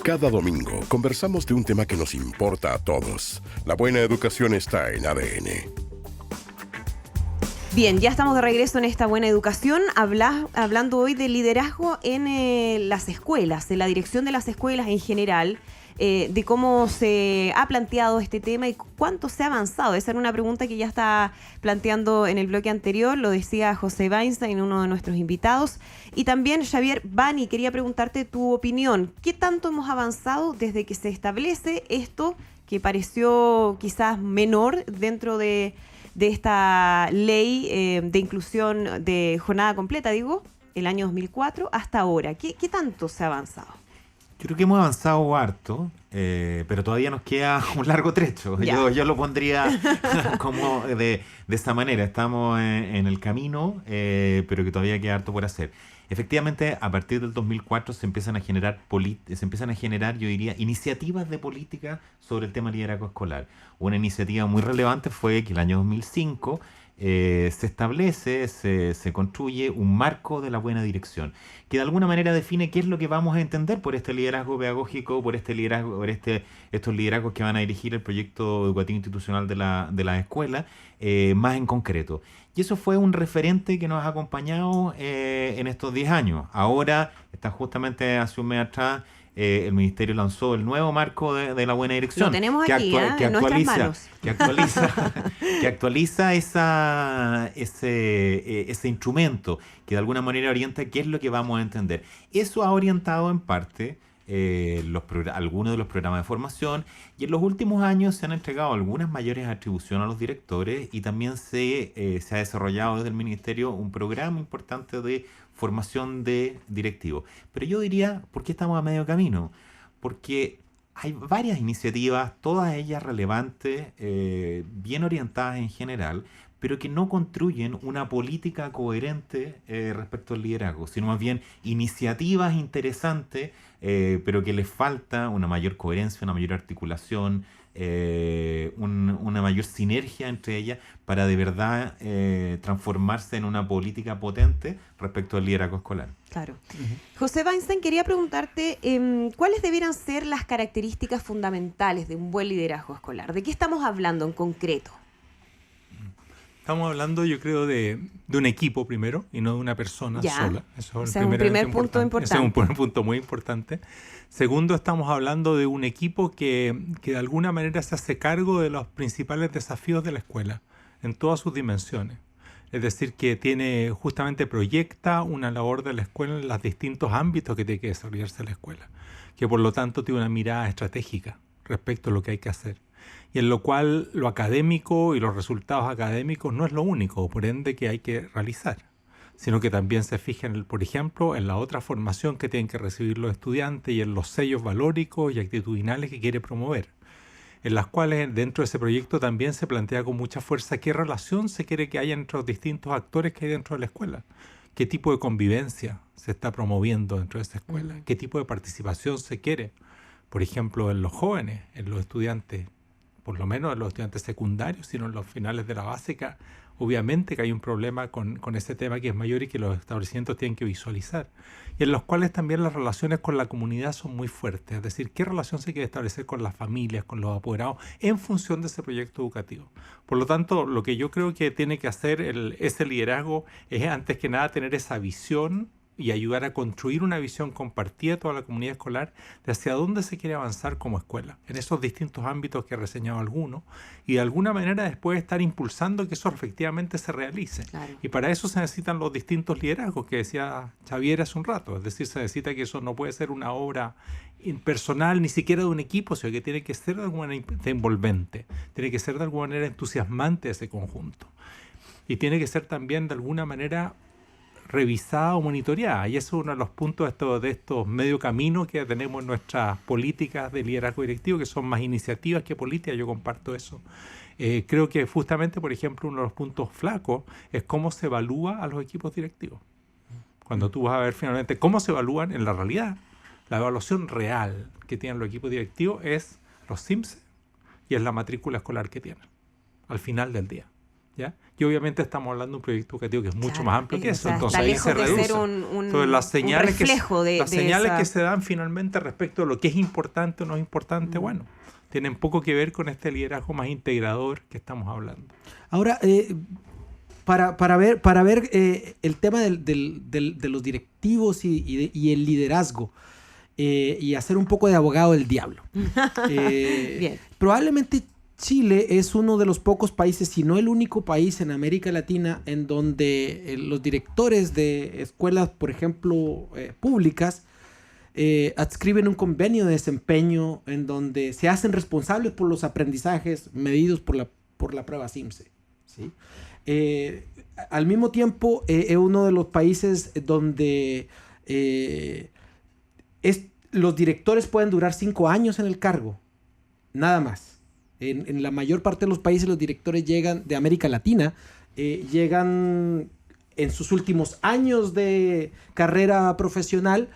Cada domingo conversamos de un tema que nos importa a todos. La buena educación está en ADN. Bien, ya estamos de regreso en esta buena educación, hablando hoy de liderazgo en las escuelas, de la dirección de las escuelas en general, de cómo se ha planteado este tema y cuánto se ha avanzado. Esa era una pregunta que ya está planteando en el bloque anterior, lo decía José Weinstein, uno de nuestros invitados. Y también, Xavier Bani, quería preguntarte tu opinión. ¿Qué tanto hemos avanzado desde que se establece esto, que pareció quizás menor dentro de esta ley de inclusión de jornada completa, el año 2004, hasta ahora? ¿Qué tanto se ha avanzado? Yo creo que hemos avanzado harto, pero todavía nos queda un largo trecho. Yo lo pondría como de esta manera. Estamos en el camino, pero que todavía queda harto por hacer. Efectivamente, a partir del 2004 se empiezan a generar, yo diría, iniciativas de política sobre el tema liderazgo escolar. Una iniciativa muy relevante fue que el año 2005 se establece, se construye un marco de la buena dirección, que de alguna manera define qué es lo que vamos a entender por este liderazgo pedagógico, por estos liderazgos que van a dirigir el proyecto educativo institucional de la escuela, más en concreto. Y eso fue un referente que nos ha acompañado en estos 10 años. Ahora, está justamente hace un mes atrás, el Ministerio lanzó el nuevo marco de la buena dirección. Lo tenemos aquí, en nuestras manos. Que actualiza ese instrumento, que de alguna manera orienta qué es lo que vamos a entender. Eso ha orientado en parte algunos de los programas de formación, y en los últimos años se han entregado algunas mayores atribuciones a los directores, y también se ha desarrollado desde el Ministerio un programa importante de formación de directivos. Pero yo diría, ¿por qué estamos a medio camino? Porque hay varias iniciativas, todas ellas relevantes, bien orientadas en general, pero que no construyen una política coherente respecto al liderazgo, sino más bien iniciativas interesantes, pero que les falta una mayor coherencia, una mayor articulación, una mayor sinergia entre ellas para de verdad transformarse en una política potente respecto al liderazgo escolar. Claro. José Weinstein, quería preguntarte ¿cuáles debieran ser las características fundamentales de un buen liderazgo escolar? ¿De qué estamos hablando en concreto? Estamos hablando, yo creo, de un equipo primero y no de una persona sola. Eso es un primer punto importante. Ese es un punto muy importante. Segundo, estamos hablando de un equipo que de alguna manera se hace cargo de los principales desafíos de la escuela en todas sus dimensiones. Es decir, que justamente proyecta una labor de la escuela en los distintos ámbitos que tiene que desarrollarse la escuela. Que por lo tanto tiene una mirada estratégica respecto a lo que hay que hacer. Y en lo cual lo académico y los resultados académicos no es lo único, por ende, que hay que realizar, sino que también se fija, por ejemplo, en la otra formación que tienen que recibir los estudiantes y en los sellos valóricos y actitudinales que quiere promover, en las cuales dentro de ese proyecto también se plantea con mucha fuerza qué relación se quiere que haya entre los distintos actores que hay dentro de la escuela, qué tipo de convivencia se está promoviendo dentro de esa escuela, qué tipo de participación se quiere, por ejemplo, en los jóvenes, en los estudiantes, por lo menos en los estudiantes secundarios, sino en los finales de la básica. Obviamente que hay un problema con ese tema que es mayor y que los establecimientos tienen que visualizar. Y en los cuales también las relaciones con la comunidad son muy fuertes. Es decir, qué relación se quiere establecer con las familias, con los apoderados, en función de ese proyecto educativo. Por lo tanto, lo que yo creo que tiene que hacer ese liderazgo es, antes que nada, tener esa visión y ayudar a construir una visión compartida de toda la comunidad escolar de hacia dónde se quiere avanzar como escuela, en esos distintos ámbitos que he reseñado algunos, y de alguna manera después estar impulsando que eso efectivamente se realice. Claro. Y para eso se necesitan los distintos liderazgos que decía Xavier hace un rato, es decir, se necesita que eso no puede ser una obra impersonal, ni siquiera de un equipo, sino que tiene que ser de alguna manera envolvente, tiene que ser de alguna manera entusiasmante ese conjunto, y tiene que ser también de alguna manera revisada o monitoreada, y eso es uno de los puntos de estos medio caminos que tenemos en nuestras políticas de liderazgo directivo, que son más iniciativas que políticas. Yo comparto eso. Creo que justamente, por ejemplo, uno de los puntos flacos es cómo se evalúa a los equipos directivos. Cuando tú vas a ver finalmente cómo se evalúan en la realidad, la evaluación real que tienen los equipos directivos es los CIMSE y es la matrícula escolar que tienen al final del día. ¿ya? Y obviamente estamos hablando de un proyecto educativo que es mucho más amplio que eso, entonces está ahí lejos se de reduce. ser Entonces las señales, reflejo las señales esa... que se dan finalmente respecto de lo que es importante o no es importante, bueno, tienen poco que ver con este liderazgo más integrador que estamos hablando. Ahora, para ver el tema de los directivos y el liderazgo, y hacer un poco de abogado del diablo. Bien. Probablemente Chile es uno de los pocos países, si no el único país en América Latina, en donde los directores de escuelas, por ejemplo, públicas, adscriben un convenio de desempeño en donde se hacen responsables por los aprendizajes medidos por la prueba CIMSE, ¿sí? Al mismo tiempo, es uno de los países donde los directores pueden durar 5 años en el cargo, nada más. En la mayor parte de los países los directores de América Latina, llegan en sus últimos años de carrera profesional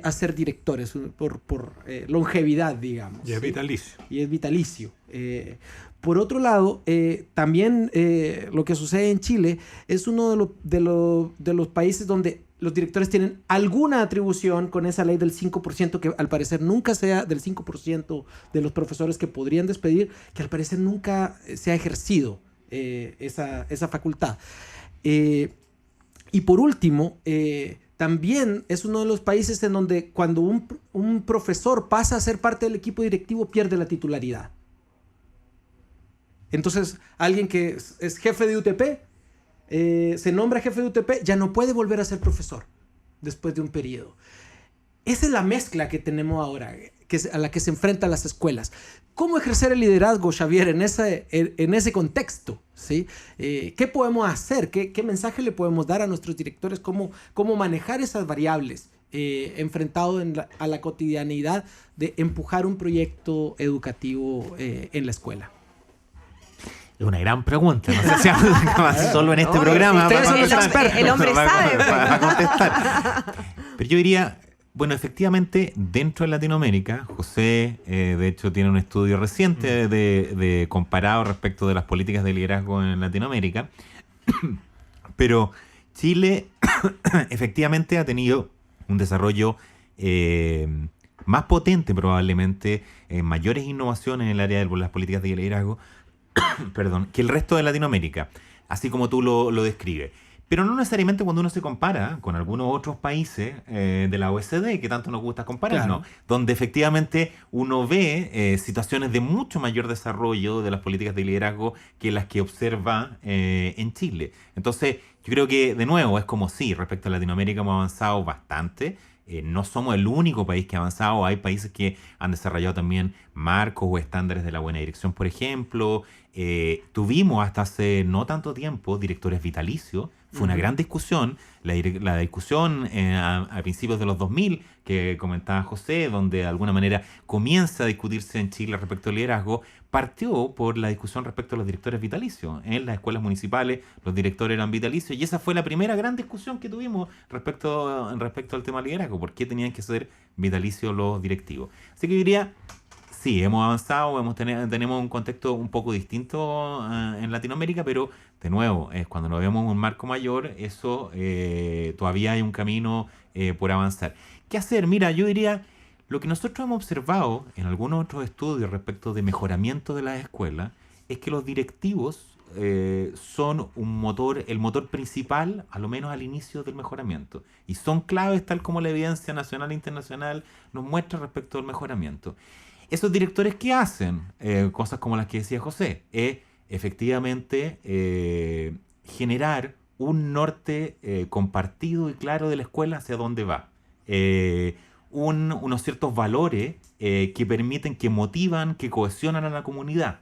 a ser directores por longevidad, digamos. Y es vitalicio. Y es vitalicio. Por otro lado, también lo que sucede en Chile es uno de los países donde los directores tienen alguna atribución con esa ley del 5%, que al parecer nunca sea del 5% de los profesores que podrían despedir, que al parecer nunca se ha ejercido esa facultad. Y por último, también es uno de los países en donde cuando un profesor pasa a ser parte del equipo directivo pierde la titularidad. Entonces, alguien que es jefe de UTP, se nombra jefe de UTP, ya no puede volver a ser profesor después de un periodo. Esa es la mezcla que tenemos ahora, a la que se enfrentan las escuelas. ¿Cómo ejercer el liderazgo, Xavier, en ese contexto? ¿Sí? ¿Qué podemos hacer? ¿Qué mensaje le podemos dar a nuestros directores? ¿Cómo manejar esas variables enfrentado a la cotidianidad de empujar un proyecto educativo en la escuela? Es una gran pregunta. No sé si solo en este programa el hombre sabe. Para contestar. Pero yo diría, bueno, efectivamente, dentro de Latinoamérica, José, de hecho, tiene un estudio reciente de comparado respecto de las políticas de liderazgo en Latinoamérica. Pero Chile, efectivamente, ha tenido un desarrollo más potente, probablemente, mayores innovaciones en el área de las políticas de liderazgo, perdón, que el resto de Latinoamérica, así como tú lo describes. Pero no necesariamente cuando uno se compara con algunos otros países de la OECD, que tanto nos gusta compararnos, claro, donde efectivamente uno ve situaciones de mucho mayor desarrollo de las políticas de liderazgo que las que observa en Chile. Entonces, yo creo que, de nuevo, es como sí, respecto a Latinoamérica hemos avanzado bastante. No somos el único país que ha avanzado. Hay países que han desarrollado también marcos o estándares de la buena dirección, por ejemplo. Tuvimos hasta hace no tanto tiempo directores vitalicios. Fue una gran discusión. La discusión a principios de los 2000 que comentaba José, donde de alguna manera comienza a discutirse en Chile respecto al liderazgo, partió por la discusión respecto a los directores vitalicios. En las escuelas municipales los directores eran vitalicios y esa fue la primera gran discusión que tuvimos respecto al tema del liderazgo. ¿Por qué tenían que ser vitalicios los directivos? Así que yo diría, sí, hemos avanzado, tenemos un contexto un poco distinto en Latinoamérica, pero de nuevo, cuando nos vemos en un marco mayor, eso todavía hay un camino por avanzar. ¿Qué hacer? Mira, yo diría, lo que nosotros hemos observado en algunos otros estudios respecto de mejoramiento de las escuelas es que los directivos son el motor principal, a lo menos al inicio del mejoramiento. Y son claves tal como la evidencia nacional e internacional nos muestra respecto al mejoramiento. Esos directores, ¿qué hacen? Cosas como las que decía José. Efectivamente, generar un norte compartido y claro de la escuela hacia dónde va. Unos ciertos valores que permiten, que motivan, que cohesionan a la comunidad.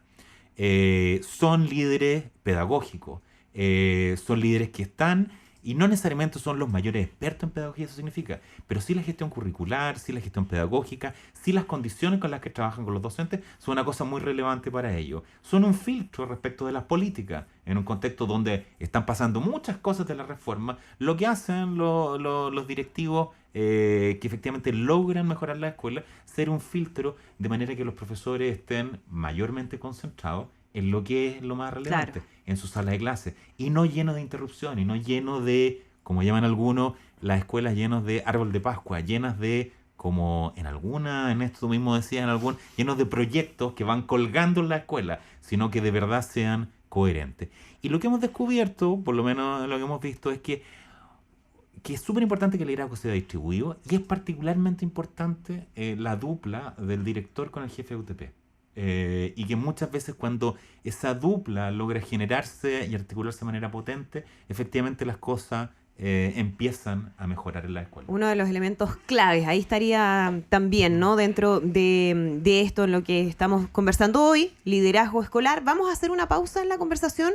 Son líderes pedagógicos, son líderes que están, y no necesariamente son los mayores expertos en pedagogía, eso significa, pero sí la gestión curricular, sí la gestión pedagógica, sí las condiciones con las que trabajan con los docentes son una cosa muy relevante para ellos. Son un filtro respecto de las políticas, en un contexto donde están pasando muchas cosas de la reforma. Lo que hacen los directivos que efectivamente logran mejorar la escuela, ser un filtro de manera que los profesores estén mayormente concentrados en lo que es lo más relevante, Claro. en su sala de clase, y no lleno de interrupción, y no lleno de, como llaman algunos, las escuelas llenos de árbol de Pascua, llenas de, como en esto tú mismo decías, llenos de proyectos que van colgando en la escuela, sino que de verdad sean coherentes. Y lo que hemos descubierto, por lo menos lo que hemos visto, es que es súper importante que el liderazgo sea distribuido, y es particularmente importante la dupla del director con el jefe de UTP. Y que muchas veces cuando esa dupla logra generarse y articularse de manera potente, efectivamente las cosas empiezan a mejorar en la escuela. Uno de los elementos claves, ahí estaría también, ¿no? Dentro de esto en lo que estamos conversando hoy, liderazgo escolar. Vamos a hacer una pausa en la conversación.